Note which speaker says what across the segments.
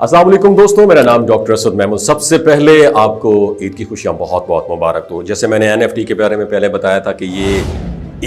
Speaker 1: अस्सलाम वालेकुम दोस्तों, मेरा नाम डॉक्टर असद महमूद। सबसे पहले आपको ईद की खुशियां बहुत बहुत मुबारक हो। जैसे मैंने NFT के बारे में पहले बताया था कि ये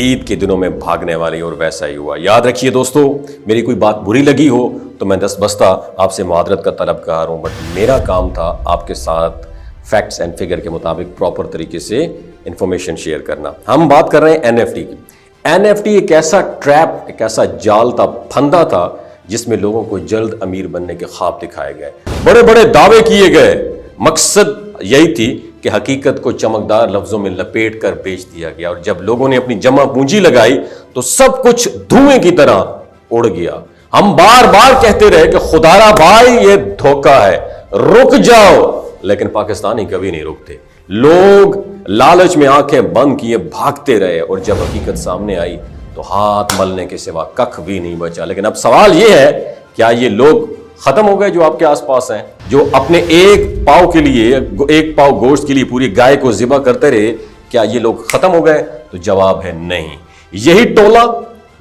Speaker 1: ईद के दिनों में भागने वाली, और वैसा ही हुआ। याद रखिए दोस्तों, मेरी कोई बात बुरी लगी हो तो मैं दस बस्ता आपसे मादरत का तलबगार हूँ, बट मेरा काम था आपके साथ फैक्ट्स एंड फिगर के मुताबिक प्रॉपर तरीके से इंफॉर्मेशन शेयर करना। हम बात कर रहे हैं NFT की। NFT एक ऐसा ट्रैप, एक ऐसा जाल था, फंदा था, जिसमें लोगों को जल्द अमीर बनने के ख्वाब दिखाए गए, बड़े बड़े दावे किए गए। मकसद यही थी कि हकीकत को चमकदार लफ्जों में लपेट कर बेच दिया गया, और जब लोगों ने अपनी जमा पूंजी लगाई तो सब कुछ धुएं की तरह उड़ गया। हम बार बार कहते रहे कि खुदारा भाई ये धोखा है, रुक जाओ, लेकिन पाकिस्तानी कभी नहीं रुकते। लोग लालच में आंखें बंद किए भागते रहे, और जब हकीकत सामने आई तो हाथ मलने के सिवा कख भी नहीं बचा। लेकिन अब सवाल यह है, क्या ये लोग खत्म हो गए जो आपके आसपास हैं, जो अपने एक पाव के लिए, एक पाव गोश्त के लिए पूरी गाय को ज़िबा करते रहे? क्या ये लोग खत्म हो गए? तो जवाब है नहीं। यही टोला,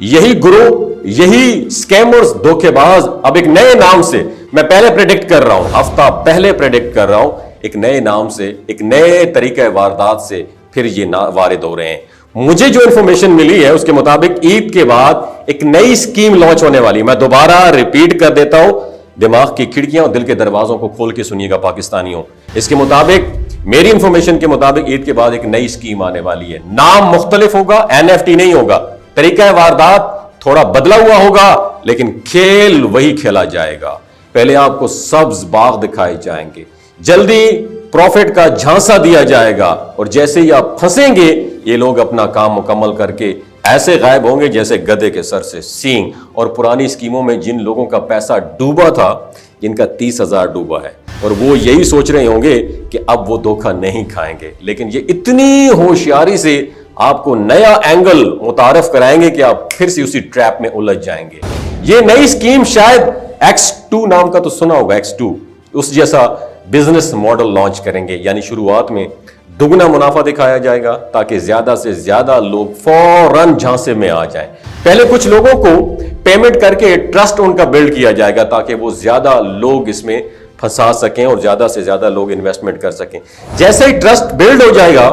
Speaker 1: यही ग्रुप, यही स्कैमर्स, धोखेबाज अब एक नए नाम से, मैं पहले प्रेडिक्ट कर रहा हूं, हफ्ता पहले प्रेडिक्ट कर रहा हूं, एक नए नाम से, एक नए तरीके वारदात से फिर ये वारिद हो रहे हैं। मुझे जो इंफॉर्मेशन मिली है उसके मुताबिक ईद के बाद एक नई स्कीम लॉन्च होने वाली। मैं दोबारा रिपीट कर देता हूं, दिमाग की खिड़कियां और दिल के दरवाजों को खोल के सुनिएगा पाकिस्तानियों। इसके मुताबिक, मेरी इंफॉर्मेशन के मुताबिक, ईद के बाद एक नई स्कीम आने वाली है। नाम मुख्तलिफ होगा, NFT नहीं होगा, तरीका वारदात थोड़ा बदला हुआ होगा, लेकिन खेल वही खेला जाएगा। पहले आपको सब्ज बाग दिखाए जाएंगे, जल्दी प्रॉफिट का झांसा दिया जाएगा, और जैसे ही आप फंसेंगे ये लोग अपना काम मुकम्मल करके ऐसे गायब होंगे जैसे गधे के सर से सींग। और पुरानी स्कीमों में जिन लोगों का पैसा डूबा था, जिनका 30,000 डूबा है, और वो यही सोच रहे होंगे कि अब वो धोखा नहीं खाएंगे, लेकिन ये इतनी होशियारी से आपको नया एंगल मुतारफ कराएंगे कि आप फिर से उसी ट्रैप में उलझ जाएंगे। ये नई स्कीम शायद X2 नाम का तो सुना होगा, X2, उस जैसा बिजनेस मॉडल लॉन्च करेंगे। यानी शुरुआत में दुगना मुनाफा दिखाया जाएगा ताकि ज्यादा से ज्यादा लोग फौरन झांसे में आ जाएं। पहले कुछ लोगों को पेमेंट करके ट्रस्ट उनका बिल्ड किया जाएगा ताकि वो ज्यादा लोग इसमें फंसा सकें और ज्यादा से ज्यादा लोग इन्वेस्टमेंट कर सकें। जैसे ही ट्रस्ट बिल्ड हो जाएगा,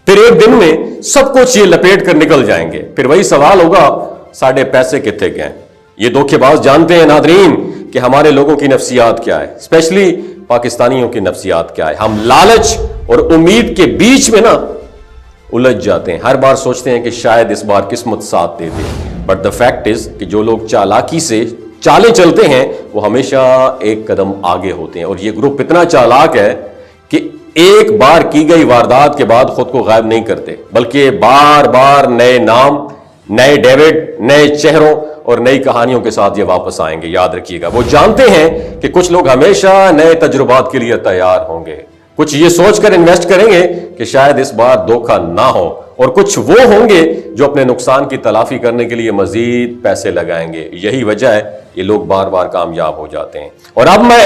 Speaker 1: फिर एक दिन में सब कुछ ये लपेट कर निकल जाएंगे। फिर वही सवाल होगा, साढ़े पैसे कितने गए? ये धोखेबाज जानते हैं नादरीन कि हमारे लोगों की नफ्सियात क्या है, स्पेशली पाकिस्तानियों की नफ्सियात क्या है। हम लालच और उम्मीद के बीच में ना उलझ जाते हैं। हर बार सोचते हैं कि शायद इस बार किस्मत साथ दे दे, बट द फैक्ट इज कि जो लोग चालाकी से चालें चलते हैं वो हमेशा एक कदम आगे होते हैं। और ये ग्रुप इतना चालाक है कि एक बार की गई वारदात के बाद खुद को गायब नहीं करते, बल्कि बार बार नए नाम, नए डेविड, नए चेहरों और नई कहानियों के साथ ये वापस आएंगे। याद रखिएगा, वो जानते हैं कि कुछ लोग हमेशा नए तजुर्बात के लिए तैयार होंगे। कुछ ये सोचकर इन्वेस्ट करेंगे कि शायद इस बार धोखा ना हो, और कुछ वो होंगे जो अपने नुकसान की तलाफी करने के लिए मजीद पैसे लगाएंगे। यही वजह है ये लोग बार बार कामयाब हो जाते हैं। और अब मैं,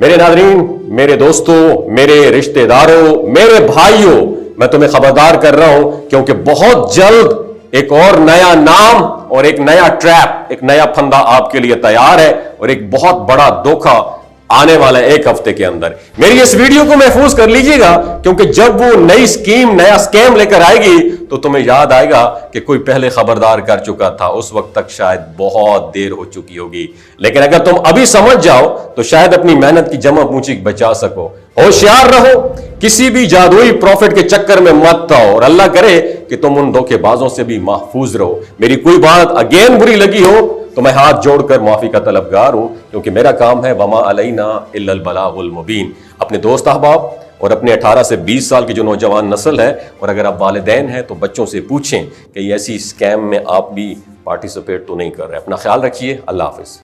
Speaker 1: मेरे नाज़रीन, मेरे दोस्तों, मेरे रिश्तेदारों, मेरे भाइयों, मैं तुम्हें खबरदार कर रहा हूं, क्योंकि बहुत जल्द एक और नया नाम और एक नया ट्रैप, एक नया फंदा आपके लिए तैयार है, और एक बहुत बड़ा धोखा आने वाला है एक हफ्ते के अंदर। मेरी इस वीडियो को महफूज कर लीजिएगा, क्योंकि जब वो नई स्कीम, नया स्कैम लेकर आएगी तो तुम्हें याद आएगा कि कोई पहले खबरदार कर चुका था। उस वक्त तक शायद बहुत देर हो चुकी होगी, लेकिन अगर तुम अभी समझ जाओ तो शायद अपनी मेहनत की जमा पूंजी बचा सको। होशियार रहो, किसी भी जादुई प्रॉफिट के चक्कर में मत आओ, और अल्लाह करे कि तुम उन धोखेबाजों से भी महफूज रहो। मेरी कोई बात अगेन बुरी लगी हो तो मैं हाथ जोड़कर माफी का तलबगार हूं, क्योंकि मेरा काम है वमा अलैना इल्लल बलागुल मुबीन। अपने दोस्त अहबाब और अपने 18 से 20 साल की जो नौजवान नस्ल है, और अगर आप वालिदैन हैं तो बच्चों से पूछें कि ऐसी स्कैम में आप भी पार्टिसिपेट तो नहीं कर रहे। अपना ख्याल रखिए। अल्लाह हाफिज।